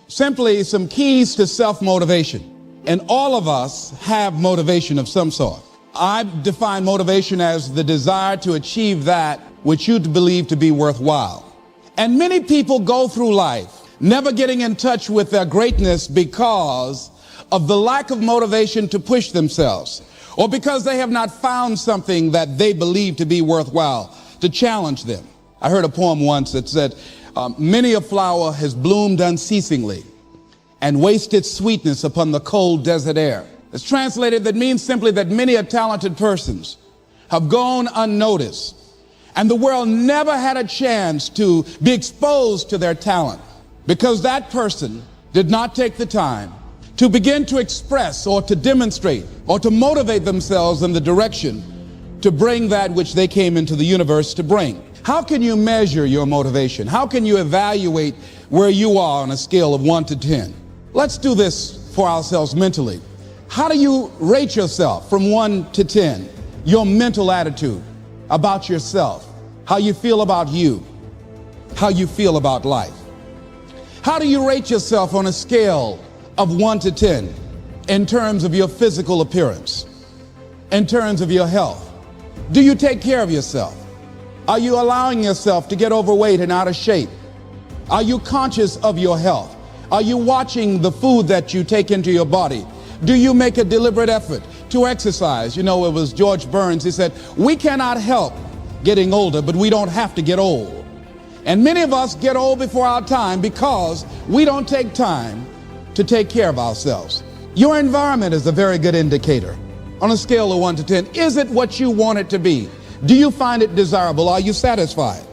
Simply some keys to self-motivation. And all of us have motivation of some sort. I define motivation as the desire to achieve that which you believe to be worthwhile. And many people go through life never getting in touch with their greatness because of the lack of motivation to push themselves, or because they have not found something that they believe to be worthwhile to challenge them. I heard a poem once that said, many a flower has bloomed unceasingly and wasted sweetness upon the cold desert air. It's translated, that means simply that many a talented persons have gone unnoticed, and the world never had a chance to be exposed to their talent because that person did not take the time to begin to express or to demonstrate or to motivate themselves in the direction to bring that which they came into the universe to bring. How can you measure your motivation? How can you evaluate where you are on a scale of 1 to 10? Let's do this for ourselves mentally. How do you rate yourself from 1 to 10? Your mental attitude about yourself, how you feel about you, how you feel about life. How do you rate yourself on a scale of 1 to 10 in terms of your physical appearance, in terms of your health? Do you take care of yourself? Are you allowing yourself to get overweight and out of shape? Are you conscious of your health? Are you watching the food that you take into your body? Do you make a deliberate effort to exercise? You know, it was George Burns. He said, we cannot help getting older, but we don't have to get old. And many of us get old before our time because we don't take time to take care of ourselves. Your environment is a very good indicator. On a scale of 1 to 10, is it what you want it to be? Do you find it desirable? Are you satisfied?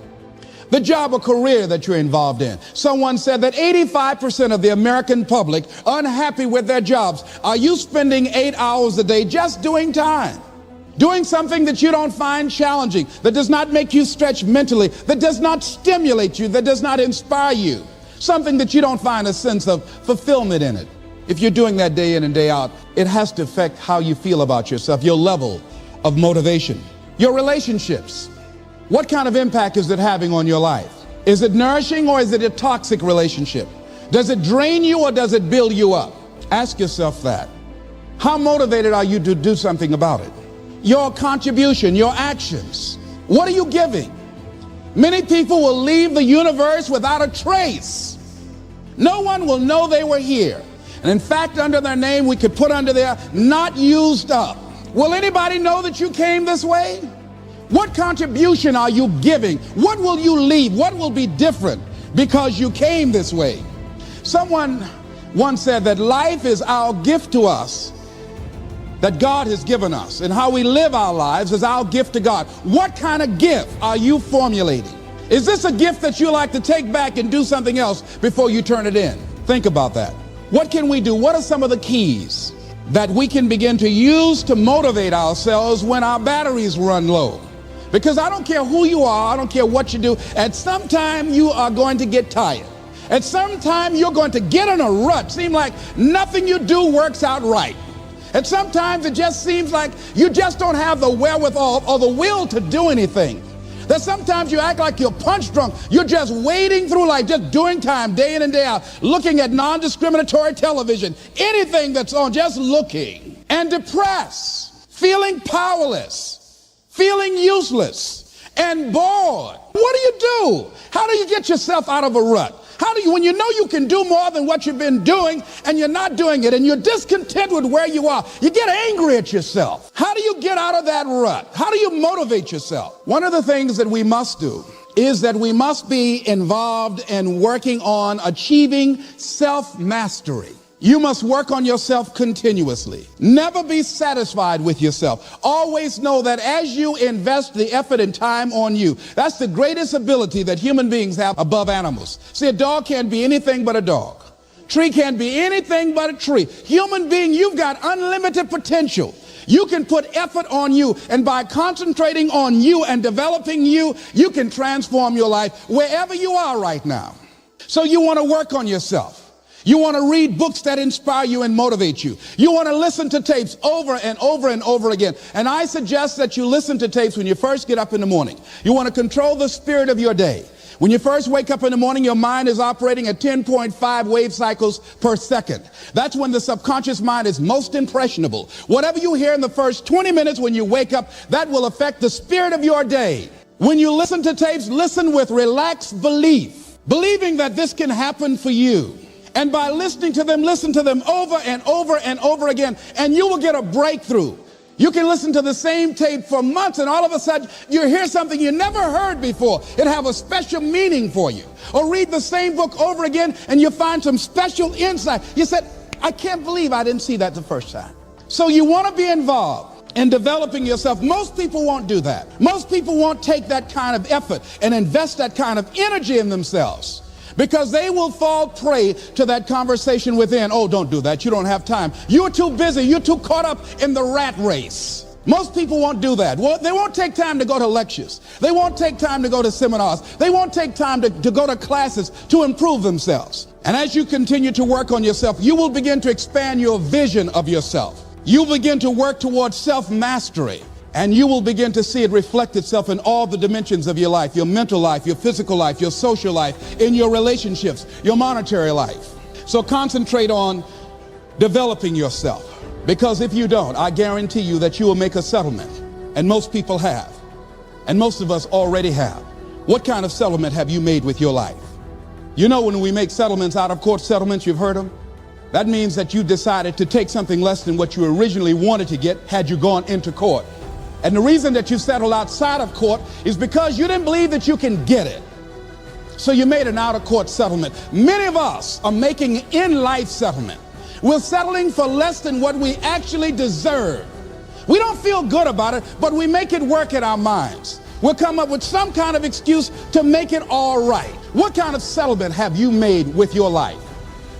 The job or career that you're involved in. Someone said that 85% of the American public are unhappy with their jobs. Are you spending 8 hours a day just doing time? Doing something that you don't find challenging, that does not make you stretch mentally, that does not stimulate you, that does not inspire you. Something that you don't find a sense of fulfillment in it. If you're doing that day in and day out, it has to affect how you feel about yourself, your level of motivation. Your relationships. What kind of impact is it having on your life? Is it nourishing or is it a toxic relationship? Does it drain you or does it build you up? Ask yourself that. How motivated are you to do something about it? Your contribution, your actions. What are you giving? Many people will leave the universe without a trace. No one will know they were here. And in fact, under their name, we could put under there, not used up. Will anybody know that you came this way? What contribution are you giving? What will you leave? What will be different because you came this way? Someone once said that life is our gift to us that God has given us, and how we live our lives is our gift to God. What kind of gift are you formulating? Is this a gift that you like to take back and do something else before you turn it in? Think about that. What can we do? What are some of the keys that we can begin to use to motivate ourselves when our batteries run low? Because I don't care who you are, I don't care what you do, at some time you are going to get tired. At some time you're going to get in a rut. Seem like nothing you do works out right. And sometimes it just seems like you just don't have the wherewithal or the will to do anything. That sometimes you act like you're punch drunk. You're just wading through life, just doing time day in and day out, looking at non-discriminatory television, anything that's on, just looking. And depressed, feeling powerless, feeling useless, and bored. What do you do? How do you get yourself out of a rut? How do you, when you know you can do more than what you've been doing and you're not doing it and you're discontent with where you are, you get angry at yourself. How do you get out of that rut? How do you motivate yourself? One of the things that we must do is that we must be involved in working on achieving self-mastery. You must work on yourself continuously. Never be satisfied with yourself. Always know that as you invest the effort and time on you, that's the greatest ability that human beings have above animals. See, a dog can't be anything but a dog. Tree can't be anything but a tree. Human being, you've got unlimited potential. You can put effort on you, and by concentrating on you and developing you, you can transform your life wherever you are right now. So you want to work on yourself. You want to read books that inspire you and motivate you. You want to listen to tapes over and over and over again. And I suggest that you listen to tapes when you first get up in the morning. You want to control the spirit of your day. When you first wake up in the morning, your mind is operating at 10.5 wave cycles per second. That's when the subconscious mind is most impressionable. Whatever you hear in the first 20 minutes when you wake up, that will affect the spirit of your day. When you listen to tapes, listen with relaxed belief, believing that this can happen for you. And by listening to them, listen to them over and over and over again, and you will get a breakthrough. You can listen to the same tape for months, and all of a sudden you hear something you never heard before. It have a special meaning for you. Or read the same book over again, and you find some special insight. You said, I can't believe I didn't see that the first time. So you want to be involved in developing yourself. Most people won't do that. Most people won't take that kind of effort and invest that kind of energy in themselves, because they will fall prey to that conversation within. Oh, don't do that. You don't have time. You're too busy. You're too caught up in the rat race. Most people won't do that. Well, they won't take time to go to lectures. They won't take time to go to seminars. They won't take time to go to classes to improve themselves. And as you continue to work on yourself, you will begin to expand your vision of yourself. You'll begin to work towards self-mastery. And you will begin to see it reflect itself in all the dimensions of your life, your mental life, your physical life, your social life, in your relationships, your monetary life. So concentrate on developing yourself, because if you don't, I guarantee you that you will make a settlement. And most people have. And most of us already have. What kind of settlement have you made with your life? You know, when we make settlements, out of court settlements, you've heard them. That means that you decided to take something less than what you originally wanted to get had you gone into court. And the reason that you settled outside of court is because you didn't believe that you can get it. So you made an out-of-court settlement. Many of us are making an in-life settlement. We're settling for less than what we actually deserve. We don't feel good about it, but we make it work in our minds. We'll come up with some kind of excuse to make it all right. What kind of settlement have you made with your life?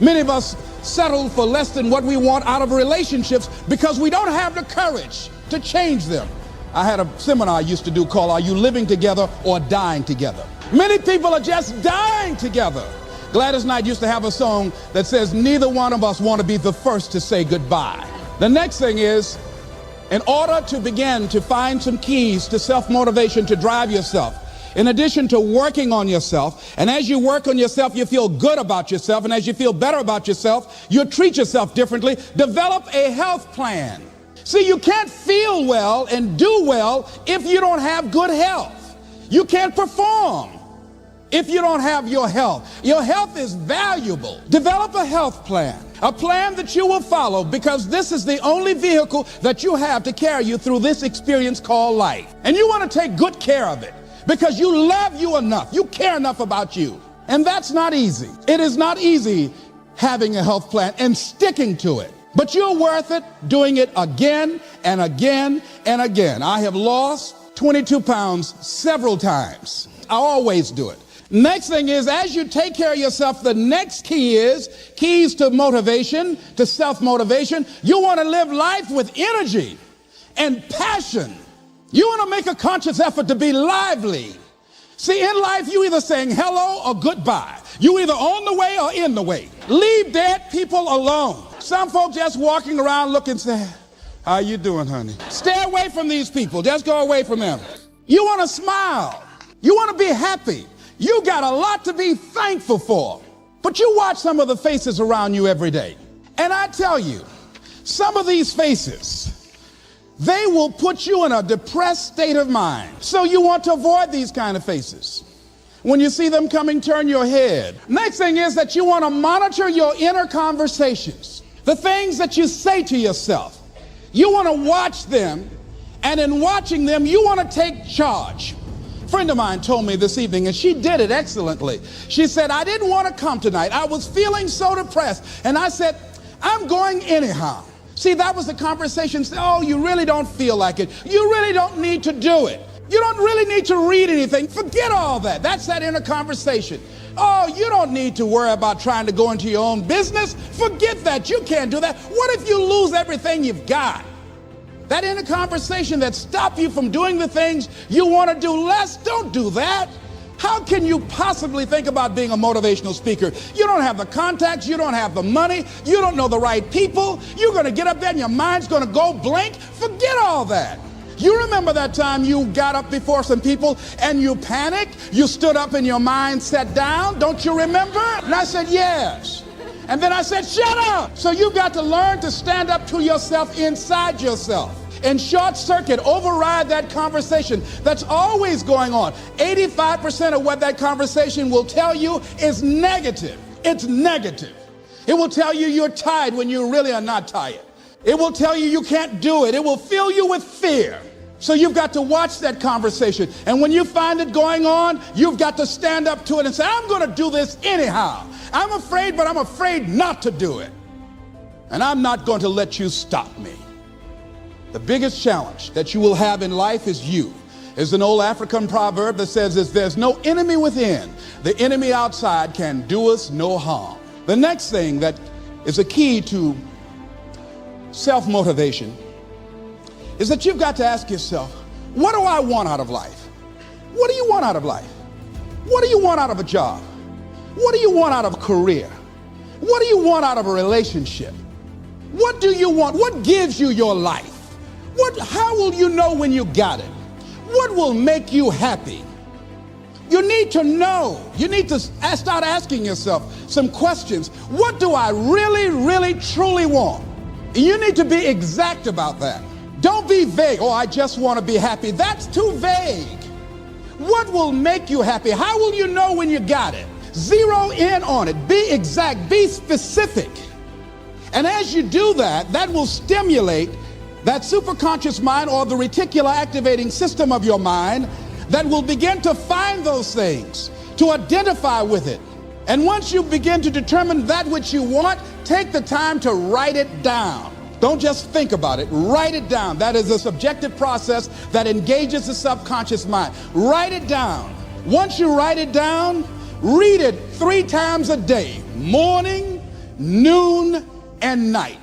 Many of us settle for less than what we want out of relationships because we don't have the courage to change them. I had a seminar I used to do called Are You Living Together or Dying Together? Many people are just dying together. Gladys Knight used to have a song that says, neither one of us want to be the first to say goodbye. The next thing is, in order to begin to find some keys to self-motivation to drive yourself, in addition to working on yourself, and as you work on yourself, you feel good about yourself, and as you feel better about yourself, you treat yourself differently. Develop a health plan. See, you can't feel well and do well if you don't have good health. You can't perform if you don't have your health. Your health is valuable. Develop a health plan, a plan that you will follow, because this is the only vehicle that you have to carry you through this experience called life. And you want to take good care of it because you love you enough. You care enough about you. And that's not easy. It is not easy having a health plan and sticking to it. But you're worth it doing it again and again and again. I have lost 22 pounds several times. I always do it. Next thing is, as you take care of yourself, the next key is keys to motivation, to self-motivation. You want to live life with energy and passion. You want to make a conscious effort to be lively. See, in life, you either saying hello or goodbye. You either on the way or in the way. Leave dead people alone. Some folks just walking around looking sad. How you doing, honey? Stay away from these people. Just go away from them. You want to smile. You want to be happy. You got a lot to be thankful for. But you watch some of the faces around you every day. And I tell you, some of these faces, they will put you in a depressed state of mind. So you want to avoid these kind of faces. When you see them coming, turn your head. Next thing is that you want to monitor your inner conversations. The things that you say to yourself, you want to watch them, and in watching them, you want to take charge. A friend of mine told me this evening, and she did it excellently. She said, I didn't want to come tonight. I was feeling so depressed. And I said, I'm going anyhow. See, that was the conversation. Oh, you really don't feel like it. You really don't need to do it. You don't really need to read anything. Forget all that. That's that inner conversation. Oh, you don't need to worry about trying to go into your own business. Forget that. You can't do that. What if you lose everything you've got? That inner conversation that stops you from doing the things you want to do less, don't do that. How can you possibly think about being a motivational speaker? You don't have the contacts. You don't have the money. You don't know the right people. You're going to get up there and your mind's going to go blank. Forget all that. You remember that time you got up before some people and you panicked? You stood up and your mind sat down? Don't you remember? And I said, yes. And then I said, shut up. So you've got to learn to stand up to yourself inside yourself and short circuit, override that conversation that's always going on. 85% of what that conversation will tell you is negative. It's negative. It will tell you you're tired when you really are not tired. It will tell you you can't do it. It will fill you with fear. So you've got to watch that conversation. And when you find it going on, you've got to stand up to it and say, I'm going to do this anyhow. I'm afraid, but I'm afraid not to do it. And I'm not going to let you stop me. The biggest challenge that you will have in life is you. There's an old African proverb that says, if there's no enemy within, the enemy outside can do us no harm. The next thing that is a key to self-motivation is that you've got to ask yourself, what do I want out of life? What do you want out of life? What do you want out of a job? What do you want out of a career? What do you want out of a relationship? What do you want? What gives you your life? How will you know when you got it? What will make you happy? You need to know. You need to start asking yourself some questions. What do I really, really, truly want? You need to be exact about that. Don't be vague. Oh, I just want to be happy. That's too vague. What will make you happy? How will you know when you got it? Zero in on it. Be exact. Be specific. And as you do that, that will stimulate that superconscious mind or the reticular activating system of your mind that will begin to find those things, to identify with it. And once you begin to determine that which you want, take the time to write it down. Don't just think about it. Write it down. That is a subjective process that engages the subconscious mind. Write it down. Once you write it down, read it 3 times a day, morning, noon, and night.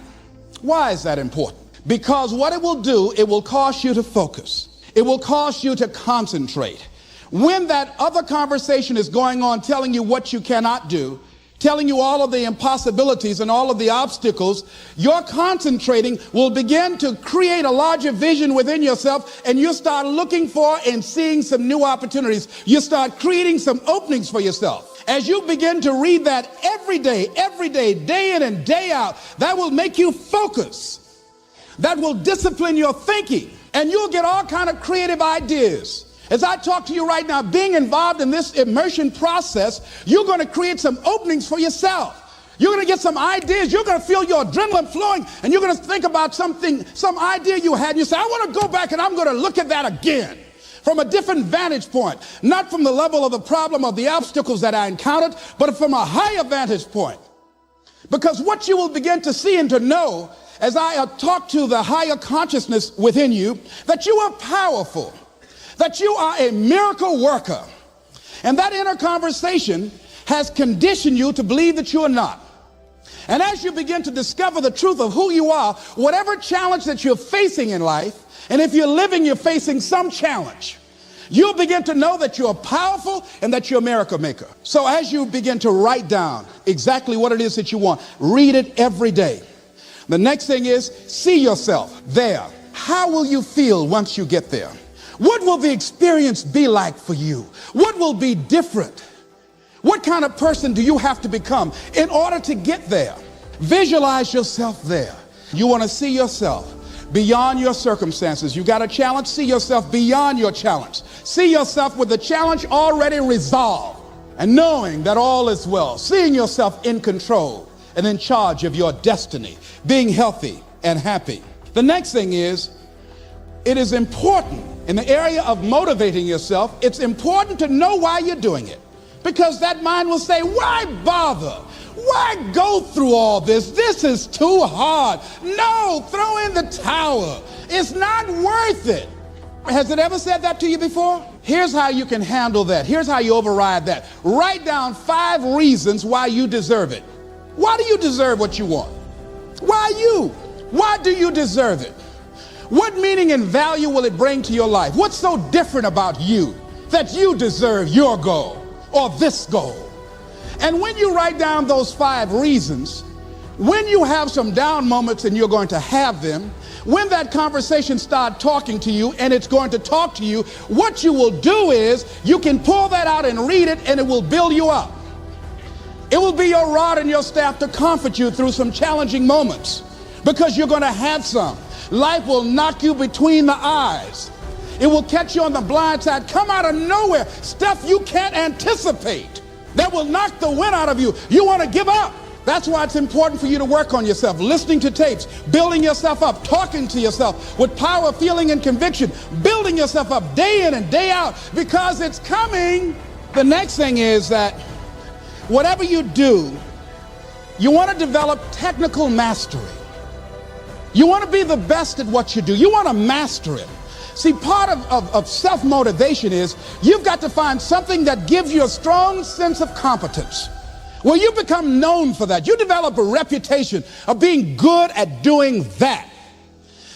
Why is that important? Because what it will do, it will cause you to focus. It will cause you to concentrate. When that other conversation is going on telling you what you cannot do, telling you all of the impossibilities and all of the obstacles, your concentrating will begin to create a larger vision within yourself, and you start looking for and seeing some new opportunities. You start creating some openings for yourself. As you begin to read that every day, day in and day out, that will make you focus. That will discipline your thinking, and you'll get all kind of creative ideas. As I talk to you right now, being involved in this immersion process, you're going to create some openings for yourself. You're going to get some ideas. You're going to feel your adrenaline flowing, and you're going to think about something, some idea you had. And you say, I want to go back and I'm going to look at that again from a different vantage point, not from the level of the problem of the obstacles that I encountered, but from a higher vantage point. Because what you will begin to see and to know as I talk to the higher consciousness within you, that you are powerful, that you are a miracle worker. And that inner conversation has conditioned you to believe that you are not. And as you begin to discover the truth of who you are, whatever challenge that you're facing in life, and if you're living, you're facing some challenge, you'll begin to know that you're powerful and that you're a miracle maker. So as you begin to write down exactly what it is that you want, read it every day. The next thing is, see yourself there. How will you feel once you get there? What will the experience be like for you? What will be different? What kind of person do you have to become in order to get there? Visualize yourself there. You want to see yourself beyond your circumstances. You got a challenge, see yourself beyond your challenge. See yourself with the challenge already resolved and knowing that all is well. Seeing yourself in control and in charge of your destiny, being healthy and happy. The next thing is, it is important in the area of motivating yourself, it's important to know why you're doing it. Because that mind will say, why bother? Why go through all this? This is too hard. No, throw in the towel. It's not worth it. Has it ever said that to you before? Here's how you can handle that. Here's how you override that. Write down 5 reasons why you deserve it. Why do you deserve what you want? Why you? Why do you deserve it? What meaning and value will it bring to your life? What's so different about you that you deserve your goal or this goal? And when you write down those 5 reasons, when you have some down moments, and you're going to have them, When that conversation starts talking to you, and it's going to talk to you, what you will do is you can pull that out and read it, and it will build you up. It will be your rod and your staff to comfort you through some challenging moments, because you're going to have some. Life will knock you between the eyes. It will catch you on the blind side, come out of nowhere, stuff you can't anticipate that will knock the wind out of you. You want to give up. That's why it's important for you to work on yourself, listening to tapes, building yourself up, talking to yourself with power, feeling, and conviction, building yourself up day in and day out, because it's coming. The next thing is that whatever you do, you want to develop technical mastery. You want to be the best at what you do. You want to master it. See, part of self-motivation is you've got to find something that gives you a strong sense of competence. Well, you become known for that. You develop a reputation of being good at doing that.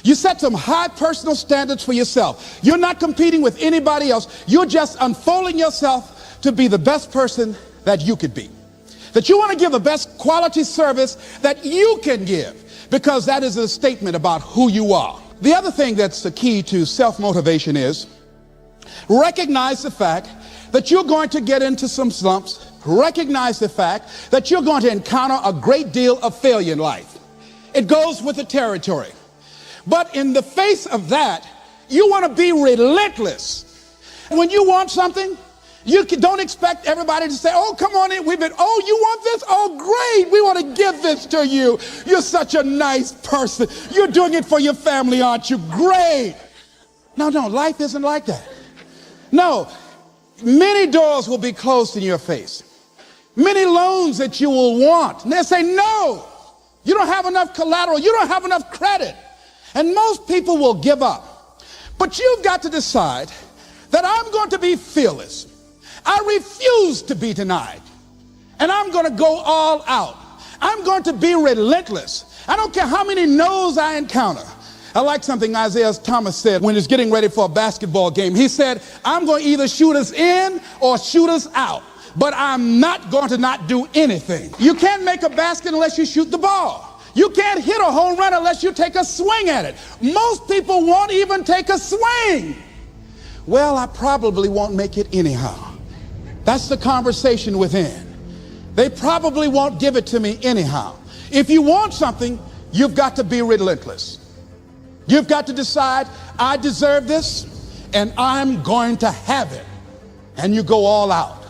You set some high personal standards for yourself. You're not competing with anybody else. You're just unfolding yourself to be the best person that you could be. That you want to give the best quality service that you can give, because that is a statement about who you are. The other thing that's the key to self-motivation is recognize the fact that you're going to get into some slumps. Recognize the fact that you're going to encounter a great deal of failure in life. It goes with the territory. But in the face of that, you want to be relentless. And when you want something, you don't expect everybody to say, oh, come on in. Oh, you want this? Oh, great. We want to give this to you. You're such a nice person. You're doing it for your family, aren't you? Great. No, life isn't like that. No, many doors will be closed in your face. Many loans that you will want. And they'll say, no, you don't have enough collateral. You don't have enough credit. And most people will give up. But you've got to decide that I'm going to be fearless. I refuse to be denied. And I'm going to go all out. I'm going to be relentless. I don't care how many no's I encounter. I like something Isaiah Thomas said when he's getting ready for a basketball game. He said, I'm going to either shoot us in or shoot us out, but I'm not going to not do anything. You can't make a basket unless you shoot the ball. You can't hit a home run unless you take a swing at it. Most people won't even take a swing. Well, I probably won't make it anyhow. That's the conversation within. They probably won't give it to me anyhow. If you want something, you've got to be relentless. You've got to decide, I deserve this, and I'm going to have it. And you go all out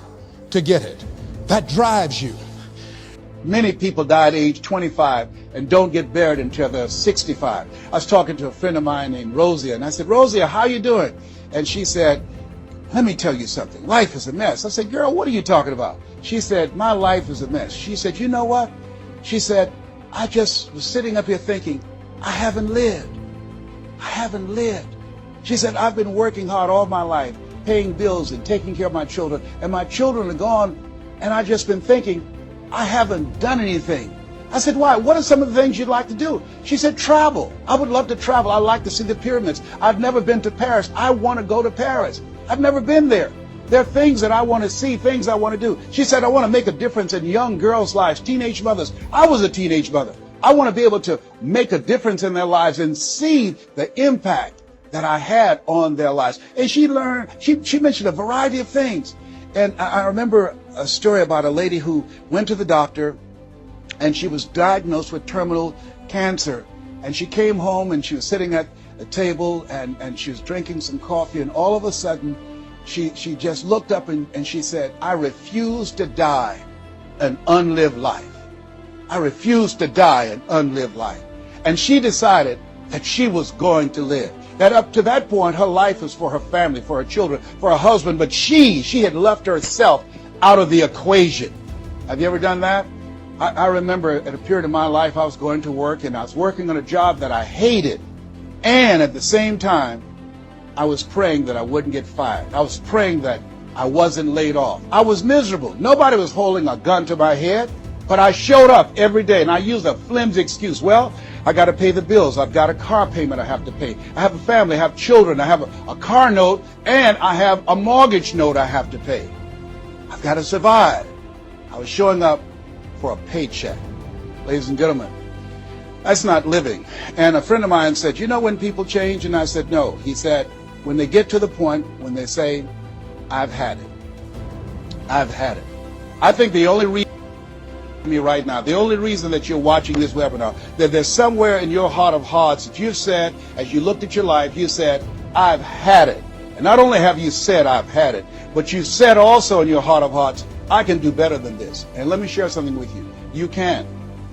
to get it. That drives you. Many people die at age 25 and don't get buried until they're 65. I was talking to a friend of mine named Rosia, and I said, Rosia, how you doing? And she said, let me tell you something. Life is a mess. I said, girl, what are you talking about? She said, my life is a mess. She said, you know what? She said, I just was sitting up here thinking, I haven't lived. I haven't lived. She said, I've been working hard all my life, paying bills and taking care of my children, and my children are gone, and I've just been thinking, I haven't done anything. I said, why? What are some of the things you'd like to do? She said, travel. I would love to travel. I'd like to see the pyramids. I've never been to Paris. I want to go to Paris. I've never been there. There are things that I want to see, things I want to do. She said, I want to make a difference in young girls' lives, teenage mothers. I was a teenage mother. I want to be able to make a difference in their lives and see the impact that I had on their lives. And she mentioned a variety of things. And I remember a story about a lady who went to the doctor and she was diagnosed with terminal cancer. And she came home and she was sitting at a table and she was drinking some coffee, and all of a sudden she just looked up and she said, I refuse to die an unlived life. I refuse to die an unlived life. And she decided that she was going to live. That up to that point, her life was for her family, for her children, for her husband, but she had left herself out of the equation. Have you ever done that? I remember at a period of my life, I was going to work and I was working on a job that I hated. And at the same time, I was praying that I wouldn't get fired. I was praying that I wasn't laid off. I was miserable. Nobody was holding a gun to my head, but I showed up every day and I used a flimsy excuse. Well, I got to pay the bills. I've got a car payment I have to pay. I have a family, I have children, I have a car note, and I have a mortgage note I have to pay. I've got to survive. I was showing up for a paycheck. Ladies and gentlemen, That's not living. And a friend of mine said, you know when people change? And I said, no. He said, when they get to the point when they say, I've had it. I've had it. I think the only reason me right now, the only reason that you're watching this webinar, that there's somewhere in your heart of hearts that you've said, as you looked at your life, you said, I've had it. And not only have you said, I've had it, but you said also in your heart of hearts, I can do better than this. And let me share something with you. You can.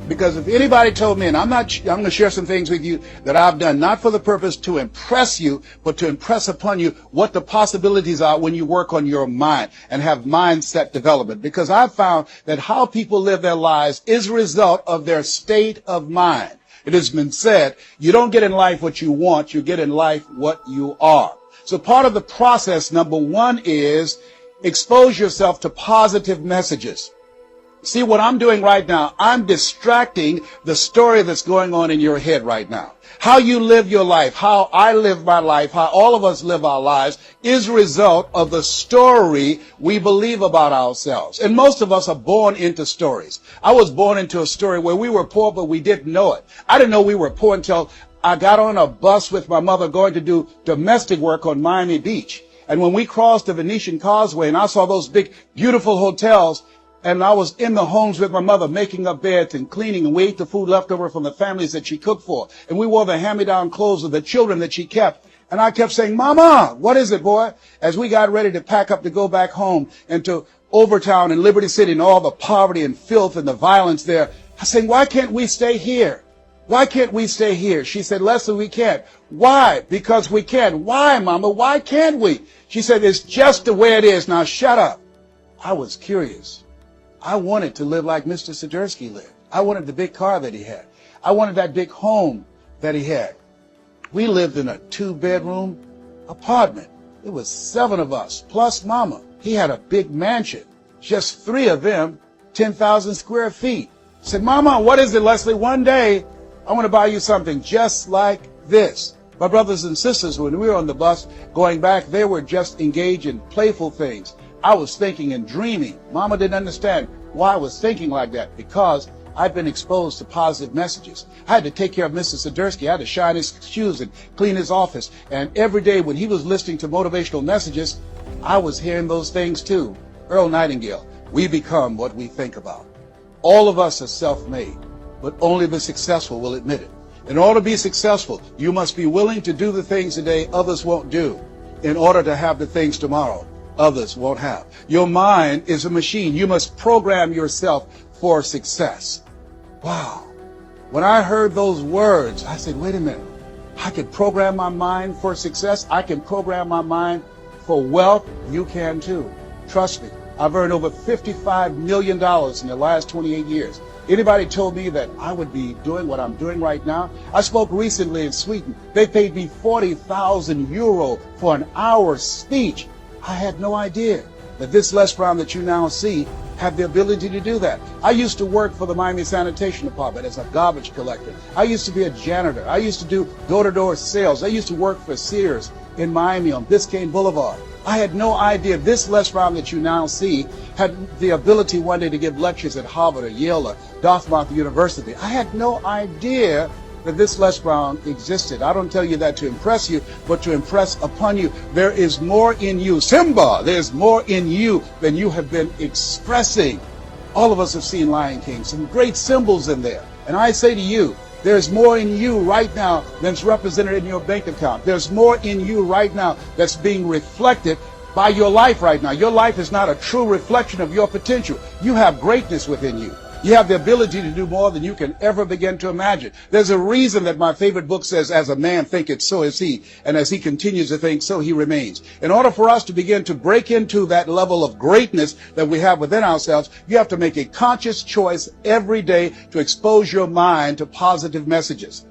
Because if anybody told me, and I'm going to share some things with you that I've done, not for the purpose to impress you, but to impress upon you what the possibilities are when you work on your mind and have mindset development. Because I've found that how people live their lives is a result of their state of mind. It has been said, you don't get in life what you want, you get in life what you are. So part of the process, number one, is expose yourself to positive messages. See, what I'm doing right now, I'm distracting the story that's going on in your head right now. How you live your life, how I live my life, how all of us live our lives is a result of the story we believe about ourselves. And most of us are born into stories. I was born into a story where we were poor, but we didn't know it. I didn't know we were poor until I got on a bus with my mother going to do domestic work on Miami Beach. And when we crossed the Venetian Causeway and I saw those big, beautiful hotels, and I was in the homes with my mother making up beds and cleaning, and we ate the food left over from the families that she cooked for. And we wore the hand-me-down clothes of the children that she kept. And I kept saying, Mama, what is it, boy? As we got ready to pack up to go back home and to Overtown and Liberty City and all the poverty and filth and the violence there, I said, why can't we stay here? Why can't we stay here? She said, Leslie, we can't. Why? Because we can. Why, Mama? Why can't we? She said, it's just the way it is. Now shut up. I was curious. I wanted to live like Mr. Swiderski lived. I wanted the big car that he had. I wanted that big home that he had. We lived in a 2-bedroom apartment. It was 7 of us, plus Mama. He had a big mansion. Just 3 of them, 10,000 square feet. I said, Mama, what is it, Leslie? One day, I want to buy you something just like this. My brothers and sisters, when we were on the bus going back, they were just engaged in playful things. I was thinking and dreaming. Mama didn't understand why I was thinking like that, because I'd been exposed to positive messages. I had to take care of Mr. Swiderski. I had to shine his shoes and clean his office. And every day when he was listening to motivational messages, I was hearing those things too. Earl Nightingale, we become what we think about. All of us are self-made, but only the successful will admit it. In order to be successful, you must be willing to do the things today others won't do in order to have the things tomorrow others won't have. Your mind is a machine. You must program yourself for success. Wow. When I heard those words, I said, wait a minute. I can program my mind for success. I can program my mind for wealth. You can too. Trust me. I've earned over $55 million in the last 28 years. Anybody told me that I would be doing what I'm doing right now? I spoke recently in Sweden. They paid me 40,000 euro for an hour speech. I had no idea that this Les Brown that you now see had the ability to do that. I used to work for the Miami Sanitation Department as a garbage collector. I used to be a janitor. I used to do door-to-door sales. I used to work for Sears in Miami on Biscayne Boulevard. I had no idea this Les Brown that you now see had the ability one day to give lectures at Harvard or Yale or Dartmouth University. I had no idea that this Les Brown existed. I don't tell you that to impress you, but to impress upon you. There is more in you. Simba, there's more in you than you have been expressing. All of us have seen Lion King, some great symbols in there. And I say to you, there's more in you right now than's represented in your bank account. There's more in you right now that's being reflected by your life right now. Your life is not a true reflection of your potential. You have greatness within you. You have the ability to do more than you can ever begin to imagine. There's a reason that my favorite book says, as a man thinketh, so is he. And as he continues to think, so he remains. In order for us to begin to break into that level of greatness that we have within ourselves, you have to make a conscious choice every day to expose your mind to positive messages.